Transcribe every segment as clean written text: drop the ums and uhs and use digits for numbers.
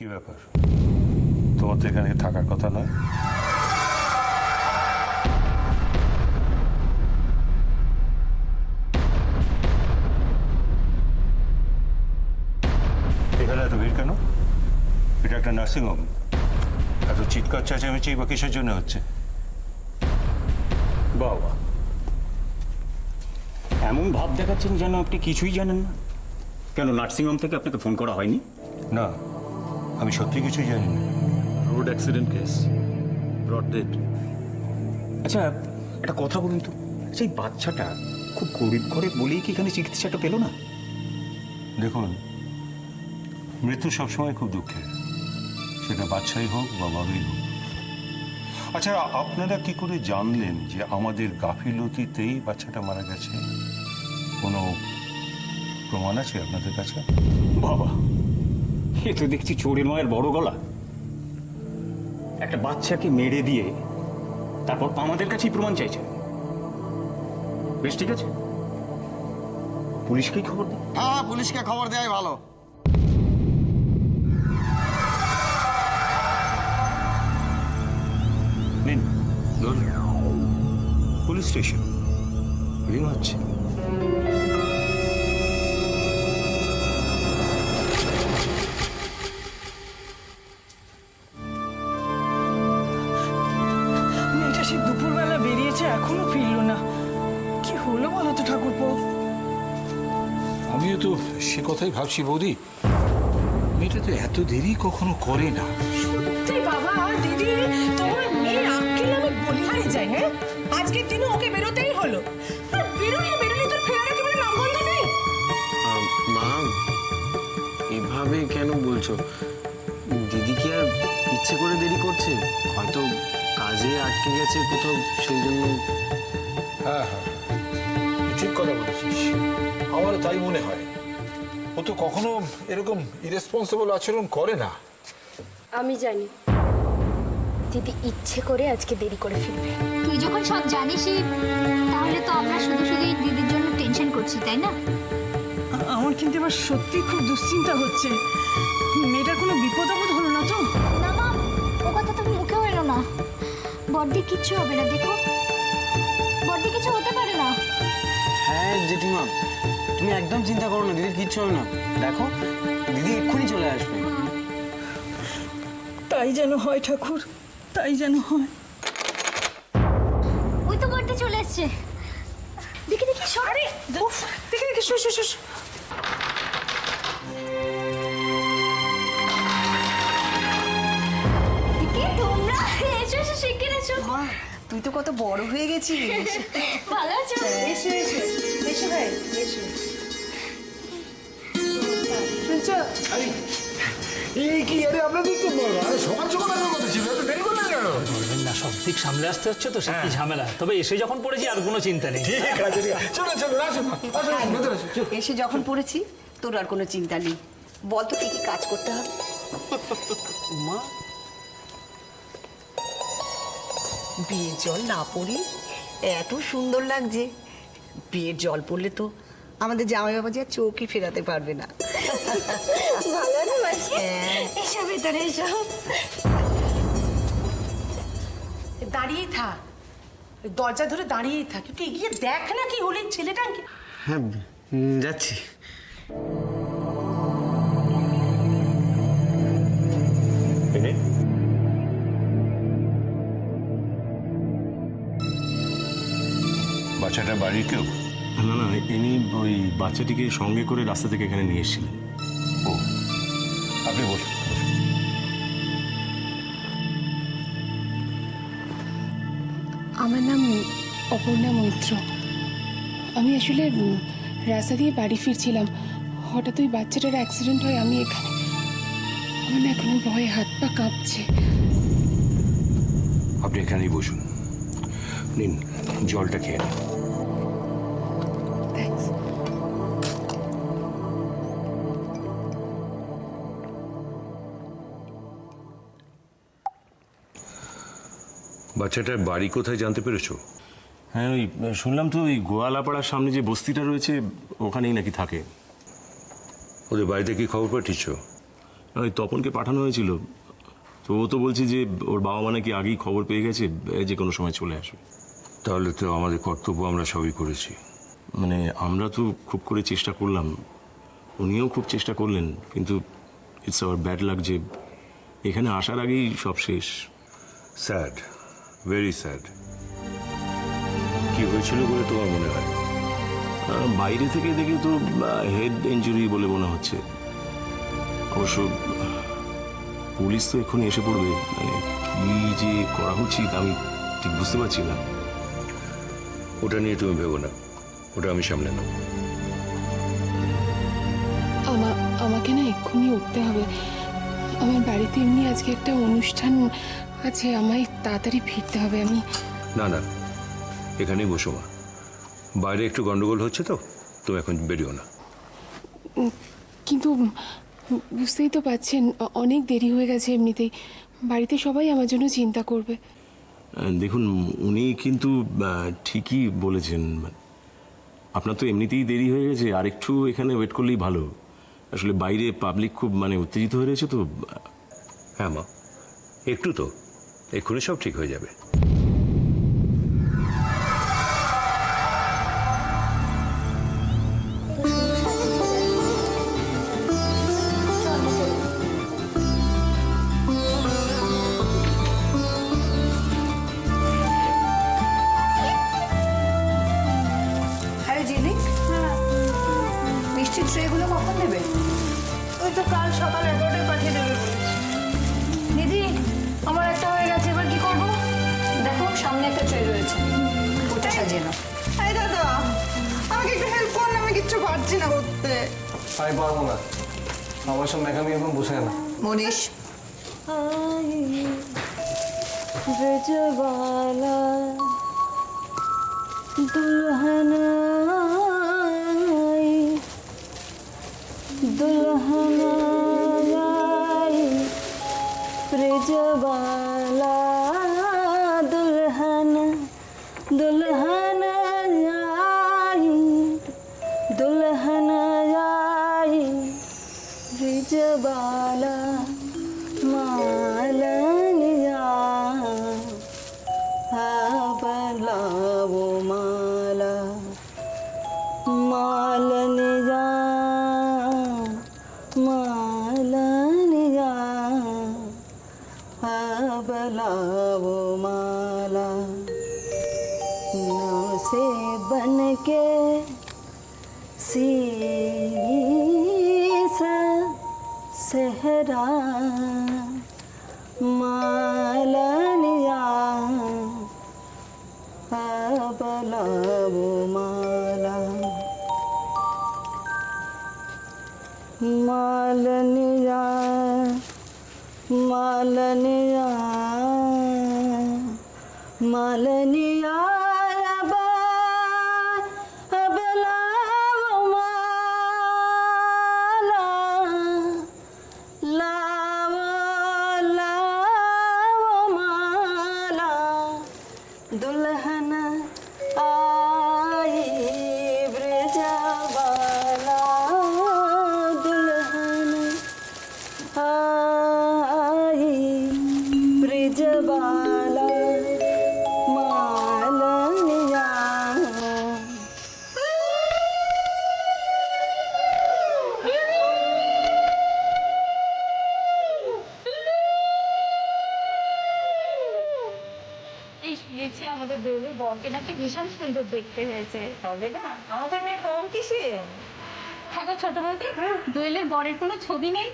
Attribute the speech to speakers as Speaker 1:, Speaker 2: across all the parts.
Speaker 1: কি ব্যাপার, তোমার তো এখানে থাকার কথা নয়? এখানে এত ভিড় কেন? এটা একটা নার্সিংহোম। এত চিৎকার চেঁচামেচি বা কিসের জন্য হচ্ছে?
Speaker 2: বাবা, এমন ভাব দেখাচ্ছেন যেন আপনি কিছুই জানেন না। কেন নার্সিংহোম থেকে আপনাকে ফোন করা হয়নি?
Speaker 1: না, আমি সত্যি কিছুই জানি না।
Speaker 3: Road accident case, brought dead.
Speaker 2: আচ্ছা, একটা কথা বলুন তো, সেই বাচ্চাটা খুব গরিব ঘরে বলেই কি এখানে চিকিৎসাটা পেল না?
Speaker 1: দেখুন, মৃত্যু সবসময় খুব দুঃখের, সেটা বাচ্চাই হোক বা বাবাই হোক। আচ্ছা, আপনারা কি করে জানলেন যে আমাদের গাফিলতিতেই বাচ্চাটা মারা গেছে? কোনো প্রমাণ আছে আপনাদের কাছে?
Speaker 2: বাবা, এ তো দেখছি চোরের মায়ের বড় গলা। একটা বাচ্চাকে মেরে দিয়ে তারপর আমাদের কাছেই প্রমাণ চাইছেন। বেশ, ঠিক আছে, পুলিশকেই খবর দিন।
Speaker 4: হ্যাঁ, পুলিশকে খবর দেওয়াই ভালো।
Speaker 1: নিন ধরুন, পুলিশ স্টেশন রিং হচ্ছে।
Speaker 5: মেয়েটা সে দুপুরবেলা বেরিয়েছে, এখনো ফিরলো না। কি হলো বলো তো ঠাকুরপো?
Speaker 6: আমিও তো সে কথাই ভাবছি বৌদি, মেয়েটা তো এত দেরি কখনো করে না।
Speaker 5: সত্যি বাবা, দিদি তোমার মেয়ে আক্কেল আমি বলিহারি যাই। হ্যাঁ, আজকের দিনে ওকে বেরোতেই হলো। আর বেরোলে তোর ফেরার একেবারে নামগন্ধ নেই।
Speaker 7: মা, এভাবে কেন বলছো? দিদি কি আর ইচ্ছে করে দেরি করছে? হয়তো কাজে আটকে গেছে কোথাও, সেই জন্য।
Speaker 6: হ্যাঁ হ্যাঁ, তুই ঠিক কথা বলেছিস, আমারও তাই মনে হয়। ও তো কখনো এরকম ইরেসপন্সিবল আচরণ করে না।
Speaker 8: আমি জানি দিদি ইচ্ছে করে আজকে দেরি করে ফিরবে।
Speaker 9: তুই যখন সব জানিসই, তাহলে তো আমরা শুধু শুধু দিদির জন্য টেনশন করছি, তাই না?
Speaker 5: আমার কিন্তু এবার সত্যি খুব দুশ্চিন্তা হচ্ছে। মেয়েটার কোনো বিপদ আপদ হলো না তো?
Speaker 9: না মা, ও কথা তুমি মুখেও এলো না। বড়দি কিচ্ছু হবে না, দেখো বড়দি কিছু হতে পারে না।
Speaker 7: হ্যাঁ জেঠিমা, তুমি একদম চিন্তা করো না, দিদির কিচ্ছু হবে না। দেখো, দিদি এক্ষুনি চলে আসবে।
Speaker 5: তাই যেন হয় ঠাকুর, তাই যেন হয়।
Speaker 9: ওই তো বড়দি চলে এসছে। দেখি দেখি, সরে
Speaker 5: দেখে দেখে শোষ শোষ।
Speaker 9: দেখি তোমরা এসো এসো, শিখে এসো।
Speaker 5: তুই তো কত বড় হয়ে গেছিস।
Speaker 9: ভালো আছো?
Speaker 5: এসো এসো এসো ভাই, এসো। শুনছো?
Speaker 6: এই কি, আরে আপনাদের তো সকাল সকাল আসার কথা ছিল, এত দেরি করলেন কেন?
Speaker 10: না, সব দিক সামলে আসতে হচ্ছে তো, সে কি ঝামেলা। তবে এসে যখন পড়েছি আর কোনো চিন্তা নেই।
Speaker 6: ঠিক আছে, ঠিক আছে, চলো চলো, আসুন আসুন, ভেতরে আসুন, চলো।
Speaker 11: এসে যখন পড়েছি, তোর আর কোনো চিন্তা নেই। বল তো কি কি কাজ করতে হবে?
Speaker 7: মা,
Speaker 11: বিয়ের জল না পড়ি এত সুন্দর লাগছে। বিয়ের জল পড়লে তো আমাদের জামাই বাবা যে চৌকি ফেরাতে পারবে না।
Speaker 9: ভালো না মাসি? এসো ভেতরে এসো।
Speaker 5: দাঁড়িয়েই থাক, দরজা ধরে দাঁড়িয়েই থাক, একটু এগিয়ে দেখ না কি হলেন ছেলেটা।
Speaker 7: হ্যাঁ যাচ্ছি।
Speaker 1: এনে বাচ্চাটা বাড়ির কেউ?
Speaker 3: না না, ইনি ওই বাচ্চাটিকে সঙ্গে করে রাস্তা থেকে এখানে নিয়ে এসেছিলেন।
Speaker 1: ও, আপনি বসুন বসুন।
Speaker 8: আমার নাম অপর্ণা মৈত্র। আমি আসলে রাস্তা দিয়ে বাড়ি ফিরছিলাম, হঠাৎ ওই বাচ্চাটার অ্যাক্সিডেন্ট হয়। আমি এখানে, আমার না এখনো ভয়ে হাত পা কাঁপছে।
Speaker 1: আপনি এখানেই বসুন, নিন জলটা খেয়ে নিন।
Speaker 8: থ্যাঙ্কস।
Speaker 1: বাচ্চাটার বাড়ি কোথায় জানতে পেরেছো?
Speaker 3: হ্যাঁ, ওই শুনলাম তো, ওই গোয়ালাপাড়ার সামনে যে বস্তিটা রয়েছে ওখানেই নাকি থাকে।
Speaker 1: ওদের বাড়িতে কি খবর পাঠিয়েছ?
Speaker 3: ওই তপনকে পাঠানো হয়েছিল, তো ও তো বলছে যে ওর বাবা মা নাকি আগেই খবর পেয়ে গেছে, যে কোনো সময় চলে আসবে।
Speaker 1: তাহলে তো আমাদের কর্তব্য আমরা সবই করেছি।
Speaker 3: মানে আমরা তো খুব করে চেষ্টা করলাম, উনিও খুব চেষ্টা করলেন, কিন্তু ইটস আওয়ার ব্যাড লাক যে এখানে আসার আগেই সব শেষ।
Speaker 1: Sad, very sad. কি হয়েছিল বলে তোমার মনে হয়?
Speaker 3: বাইরে থেকে দেখে তো হেড ইনজুরি বলে মনে হচ্ছে। অবশ্য পুলিশ তো এক্ষুনি এসে পড়বে, মানে কি যে করা উচিত আমি ঠিক বুঝতে পারছি না।
Speaker 1: ওটা নিয়ে তুমি ভেবো না, ওটা আমি সামলে নেব।
Speaker 8: আমাকে না এক্ষুনি উঠতে হবে। আমার বাড়িতে এমনি আজকে একটা অনুষ্ঠান আছে, আমায় তাড়াতাড়ি ফিরতে হবে। আমি
Speaker 1: না না, এখানেই বসো মা, বাইরে একটু গন্ডগোল হচ্ছে তো, তুমি এখন বেরিও না।
Speaker 8: কিন্তু বুঝতেই তো পারছেন অনেক দেরি হয়ে গেছে, এমনিতেই বাড়িতে সবাই আমার জন্য চিন্তা করবে।
Speaker 3: দেখুন, উনি কিন্তু ঠিকই বলেছেন। আপনার তো এমনিতেই দেরি হয়ে গেছে, আর একটু এখানে ওয়েট করলেই ভালো। আসলে বাইরে পাবলিক খুব উত্তেজিত হয়ে রয়েছে তো।
Speaker 1: হ্যাঁ মা, একটু তো, এক্ষুনি সব ঠিক হয়ে যাবে।
Speaker 11: আরে জিনি, মিষ্টির ট্রেগুলো কখন দেবে?
Speaker 5: ওই তো কাল সকাল 11টায় পাঠিয়ে দেবে বলেছি।
Speaker 11: দিদি, আমার একটা হয়ে গেছে, এবার কি করবো? দেখো সামনে একটা ট্রে রয়েছে, ওটা সাজিয়ে নাও।
Speaker 5: এই দাদা, আমাকে একটু হেল্প কর না, আমি কিচ্ছু পারছি না করতে।
Speaker 7: আমি পারবো না, আমার সব মেকামি এখন বসে না।
Speaker 11: মনীষ,
Speaker 5: ब्रजवाला दुल्हन दुल्हन आई, दुल्हन आई, ब्रजवाला मालनिया बलाओ माला, मालनिया मालनिया बलाओ माला, नाव से बन के शीस सहरा मालनिया बलाओ माला, मालनिया मालनिया मालनिया अब लाओ माला, लाओ लाओ माला, दुल्हन आई ब्रजवाला, दुल्हन आई ब्रजवाला मालनिया।
Speaker 9: আমাদের দোলের বরকে নাকি ভীষণ সুন্দর দেখতে হয়েছে।
Speaker 5: হবে না, আমাদের মেয়ে কম কিসে?
Speaker 9: হ্যাঁ গো ছোট বলতে দোয়েলের বরের কোনো ছবি নেই,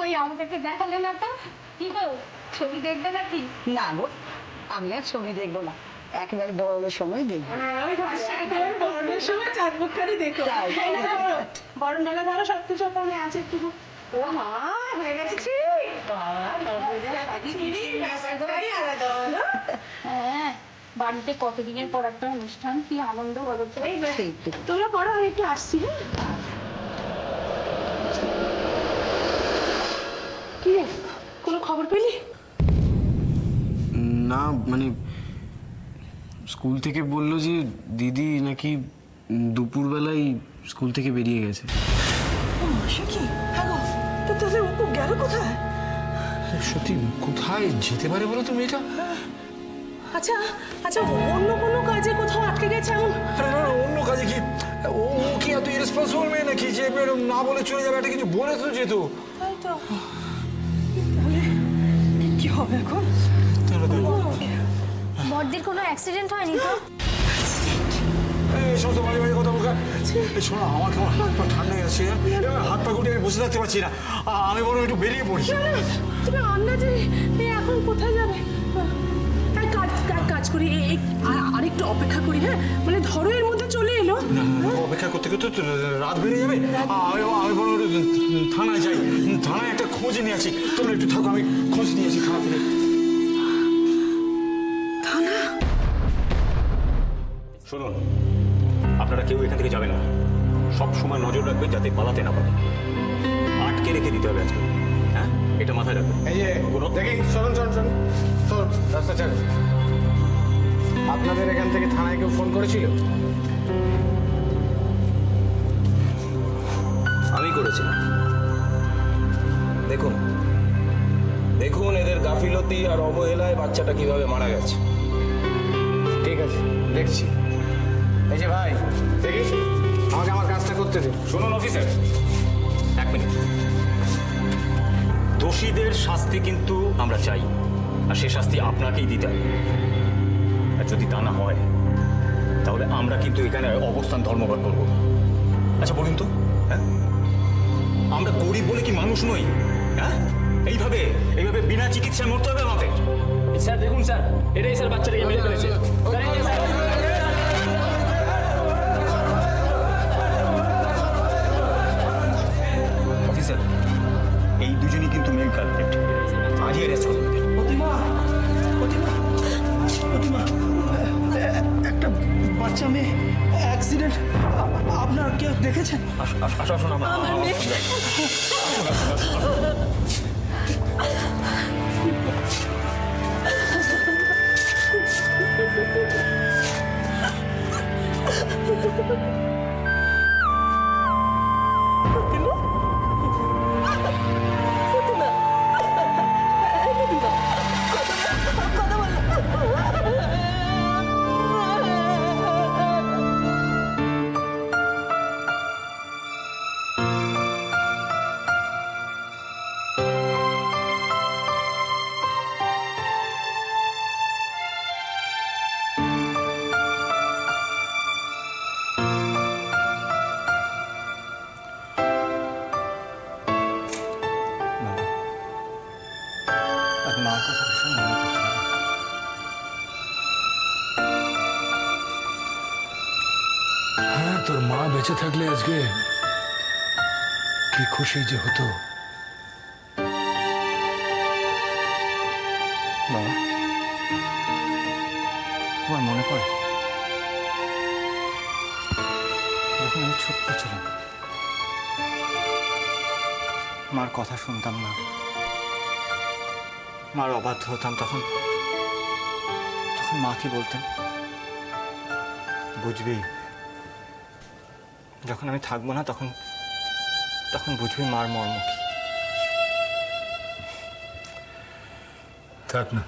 Speaker 9: ওই আমাদেরকে দেখালে না তো। কি গো, ছবি দেখবে নাকি?
Speaker 11: না গো, আমি আর ছবি দেখবো না, একেবারে বড়দের সময় দেখবো।
Speaker 5: বরণের সময় চাঁদ মুখখানি দেখো। বরণ ডালা ধরো, সব কিছু ওখানে আছে। একটু ও মা হয়ে গেছে।
Speaker 9: হ্যাঁ, বাড়িতে কতদিনের পর একটা অনুষ্ঠান, কি আনন্দ বলো তো।
Speaker 5: তোমরা পড়ো, আমি একটু আসছি। কি রে, কোনো খবর পেলি?
Speaker 7: না, মানে স্কুল থেকে বললো যে দিদি নাকি দুপুরবেলায় স্কুল থেকে বেরিয়ে গেছে।
Speaker 5: ও সে কি? হ্যাঁ গো, তাহলে ও গেল কোথায়?
Speaker 6: সত্যি কোথায় যেতে পারে বলো তুমি এটা?
Speaker 5: আচ্ছা আচ্ছা, অন্য কোনো কাজে কোথাও আটকে গেছে এমন?
Speaker 6: আরে না, অন্য কাজে কি ও কি এত ইরেসপন্সিবল মেয়ে নাকি যে না বলে চলে যাবে? একটা কিছু বলে তো যেত।
Speaker 5: তাই তো। তাহলে কি হবে এখন?
Speaker 9: বড়দির কোনো অ্যাক্সিডেন্ট হয়নি তো?
Speaker 6: এই সমস্ত বাজে বাজে কথা বলকা। শোনো, আমার কেমন হাত পা ঠান্ডা হয়ে যাচ্ছে, হাত পা গুটিয়ে আমি বসে থাকতে পারছি না। আমি বরং একটু বেরিয়ে পড়ি।
Speaker 5: তুমি আন্দাজে এখন কোথায় যাবে? কাজ করি, আরেকটু অপেক্ষা করি। হ্যাঁ, মানে ধরো এর মধ্যে চলে এলো।
Speaker 6: অপেক্ষা করতে করতে তো রাত বেড়ে যাবে। আমি বরং থানায় যাই, থানায় একটা খোঁজ নিয়ে আসি। তোমরা একটু থাকো, আমি খোঁজ নিয়ে আসি থানা থেকে।
Speaker 5: থানা?
Speaker 2: শুনুন, আপনারা কেউ এখান থেকে যাবেন না। সব সময় নজর রাখবেন যাতে পালাতে না পারে। আটকে রেখে দিতে হবে আজকে। হ্যাঁ, এটা মাথায় রাখবেন।
Speaker 7: এই যে দেখি, শোন রাস্তা চালু। আপনাদের এখান থেকে থানায় কেউ ফোন করেছিল?
Speaker 3: আমি করেছিলাম। দেখুন দেখুন এদের গাফিলতি আর অবহেলায় বাচ্চাটা কিভাবে মারা গেছে।
Speaker 7: ঠিক আছে, দেখছি। এই যে ভাই, দেখি, আমাকে আমার কাজটা করতে দিন।
Speaker 2: শুনুন অফিসার, এক মিনিট। দোষীদের শাস্তি কিন্তু আমরা চাই, আর সে শাস্তি আপনাকেই দিতে হবে। আর যদি তা না হয় তাহলে আমরা কিন্তু এখানে অবস্থান ধর্মঘট করব। আচ্ছা বলুন তো, হ্যাঁ, আমরা গরিব বলে কি মানুষ নই? হ্যাঁ, এইভাবে বিনা চিকিৎসায় মরতে হবে আমাদের?
Speaker 10: স্যার দেখুন স্যার, এটাই স্যার বাচ্চাটাকে মেরে ফেলেছে।
Speaker 2: অফিসার, এই দুজনই কিন্তু মেন কালপ্রিট। আজই অ্যারেস্ট করুন।
Speaker 4: একটা বাচ্চা মেয়ে অ্যাক্সিডেন্ট, আপনার কেউ দেখেছেন?
Speaker 2: আসুন আমরা। আর মার কথা ভীষণ মনে পড়ছে।
Speaker 6: হ্যাঁ, তোর মা বেঁচে থাকলে আজকে কি খুশি যে হতো।
Speaker 2: বাবা, তোমার মনে পড়ে যখন আমি ছোট্ট ছিলাম, মার কথা শুনতাম না, মার অবাধ্য হতাম, তখন মা কি বলতেন, বুঝবি যখন আমি থাকবো না তখন বুঝবি মার মর্ম কি।
Speaker 6: থাক না,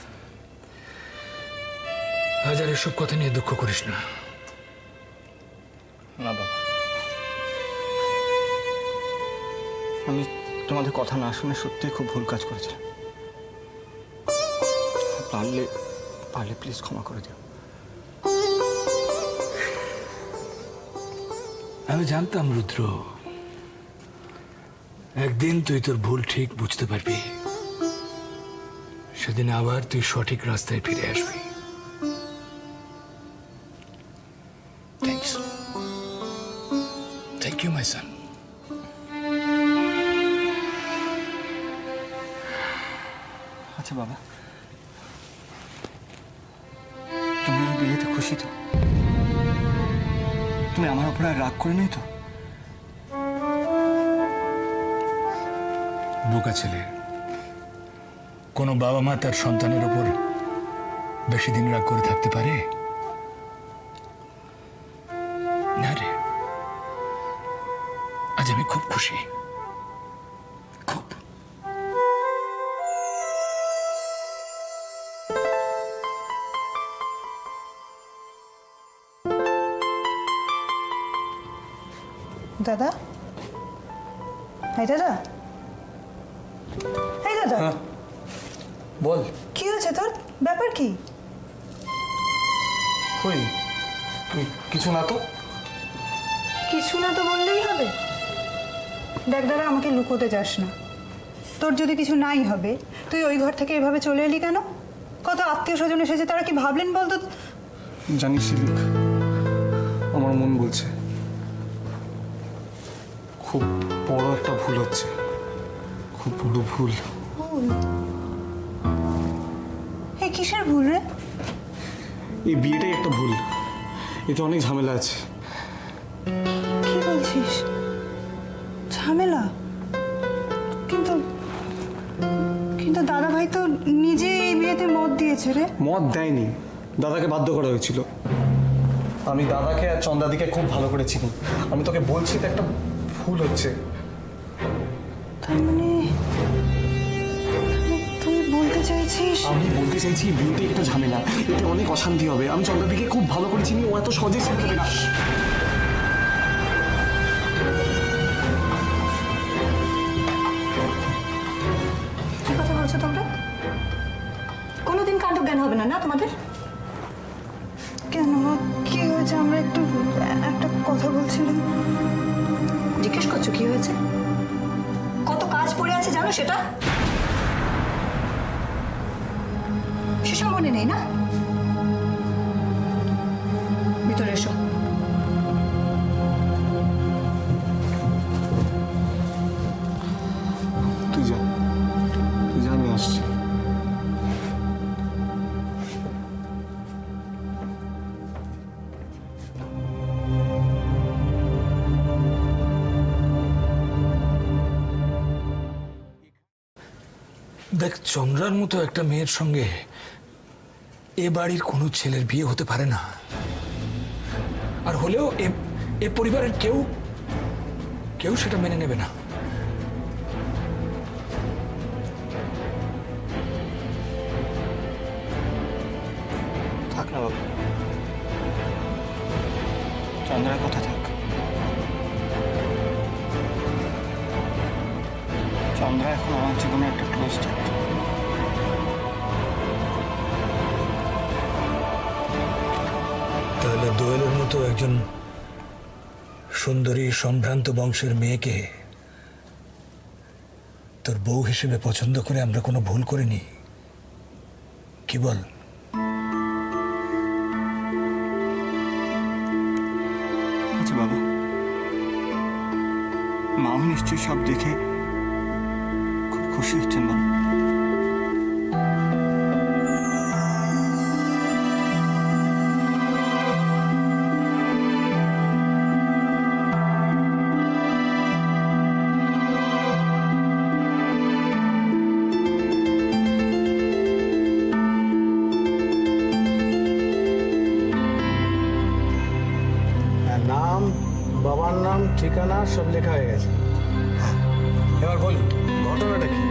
Speaker 6: আজ আর এসব কথা নিয়ে দুঃখ করিস না।
Speaker 2: না বাবা, আমি তোমাদের কথা না শুনে সত্যিই খুব ভুল কাজ করেছিলাম। পারলে প্লিজ ক্ষমা করে দিও।
Speaker 6: আমি জানতাম রুদ্র, একদিন তুই তোর ভুল ঠিক বুঝতে পারবি, সেদিন আবার তুই সঠিক রাস্তায় ফিরে আসবি। থ্যাংক ইউ মাই সন।
Speaker 2: আচ্ছা বাবা, তুমি এই বিয়েতে খুশি তো? তুমি আমার উপর আর রাগ করে নেই তো?
Speaker 6: বোকা ছেলে, কোনো বাবা মা তার সন্তানের উপর বেশি দিন রাগ করে থাকতে পারে না রে। আজ আমি খুব খুশি, খুব।
Speaker 5: দাদা, এই দাদা, এই দাদা,
Speaker 4: বল
Speaker 5: কি হয়েছে তোর? ব্যাপার কি?
Speaker 4: কই কিছু না তো।
Speaker 5: কিছু না তো বললেই হবে? দেখ দাদা, আমাকে লুকোতে যাস না। তোর যদি কিছু নাই হবে, তুই ওই ঘর থেকে এভাবে চলে এলি কেন? কত আত্মীয় স্বজন এসেছে, তারা কি ভাবলেন বলতো?
Speaker 4: জানিস শিলিক, আমার মন বলছে খুব বড় একটা ভুল হচ্ছে, খুব বড় ভুল।
Speaker 5: এই কিসের ভুল রে?
Speaker 4: এই বিয়েটাই একটা ভুল, এতে অনেক ঝামেলা আছে।
Speaker 5: কি বলছিস? ঝামেলা? কিন্তু কিন্তু দাদা ভাই তো নিজে এই বিয়েতে মত দিয়েছে রে।
Speaker 4: মত দেয়নি, দাদাকে বাধ্য করা হয়েছিল। আমি দাদাকে আর চন্দাদিকে খুব ভালো করে চিনি। আমি তোকে বলছি তো একটা ভুল হচ্ছে।
Speaker 5: তার মানে তুই বলতে চাইছিস?
Speaker 4: আমি বলতে চাইছি বিয়েটা একটা ঝামেলা, এতে অনেক অশান্তি হবে। আমি চন্দাদিকে খুব ভালো করে চিনি, ও এত সহজে ছেড়ে দেবে না।
Speaker 5: কি কথা বলছো তোমরা? কোনোদিন কাণ্ড জ্ঞান হবে না না তোমাদের? কেন, কি হয়েছে? আমরা একটা কথা বলছিলাম। জিজ্ঞেস করছো কি হয়েছে? কত কাজ পড়ে আছে জানো সেটা? সেসব মনে নেই না? ভিতরে এসো।
Speaker 4: তুই যা, আমি আসছি।
Speaker 6: দেখ, চন্দ্রার মতো একটা মেয়ের সঙ্গে এ বাড়ির কোনো ছেলের বিয়ে হতে পারে না। আর হলেও এ পরিবারের কেউ সেটা মেনে নেবে না।
Speaker 2: থাক না বাবা, চন্দ্রার কথা থাক। চন্দ্রা এখন আমার জীবনে একটা ক্লোজ চ্যাপ্টার।
Speaker 6: তাহলে দোয়েলের মতো একজন সুন্দরী সম্ভ্রান্ত বংশের মেয়েকে তোর বউ হিসেবে পছন্দ করে আমরা কোনো ভুল করিনি, কি বল?
Speaker 2: আচ্ছা বাবা, মাও নিশ্চয়ই সব দেখে খুব খুশি হচ্ছেন না?
Speaker 4: নাম, বাবার নাম, ঠিকানা সব লেখা হয়ে গেছে। এবার বল, ঘটনাটা কি?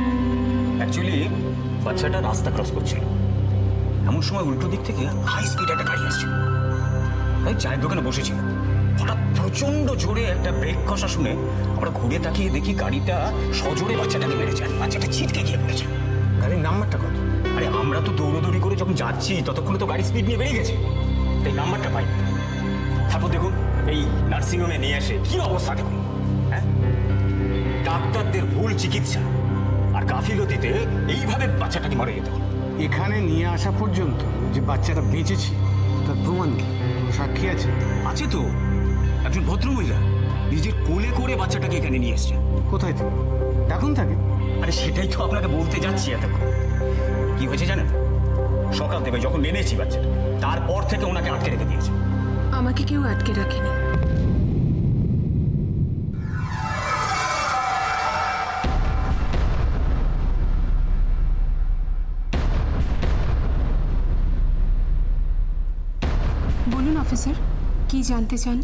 Speaker 2: অ্যাকচুয়ালি বাচ্চাটা রাস্তা ক্রস করছিল, এমন সময় উল্টো দিক থেকে হাই স্পিড একটা গাড়ি আসছিল। তাই চায়ের দোকানে বসেছিল, হঠাৎ প্রচন্ড জোরে একটা ব্রেক কষা শুনে আমরা ঘুরে তাকিয়ে দেখি গাড়িটা সজোরে বাচ্চাটাকে মেরেছে। বাচ্চাটা ছিটকে গিয়ে পড়েছে।
Speaker 4: গাড়ির নাম্বারটা কত?
Speaker 2: আরে আমরা তো দৌড়দৌড়ি করে যখন যাচ্ছি ততক্ষণে তো গাড়ি স্পিড নিয়ে বেরিয়ে গেছে, তাই নাম্বারটা পাই। তারপর দেখুন এই নার্সিংহোমে নিয়ে এসে কি অবস্থা দেখুন। হ্যাঁ, ডাক্তারদের ভুল চিকিৎসা আর গাফিলতিতে এইভাবে বাচ্চাটাকে মারা যেত।
Speaker 4: এখানে নিয়ে আসা পর্যন্ত যে বাচ্চাটা বেঁচেছে তার প্রমাণ কি? সাক্ষী আছে?
Speaker 2: আছে তো, একজন ভদ্রমহিলা নিজের কোলে করে বাচ্চাটাকে এখানে নিয়ে এসছে।
Speaker 4: কোথায় থাকে? এখন থাকে?
Speaker 2: আরে সেটাই তো আপনাকে বলতে যাচ্ছি। এতক্ষণ কি হয়েছে জানেন? সকাল থেকে যখন এনেছি বাচ্চাটা, তারপর থেকে ওনাকে আটকে রেখে দিয়েছে।
Speaker 8: আমাকে কেউ আটকে রাখেনি। বলুন অফিসার, কি জানতে চান?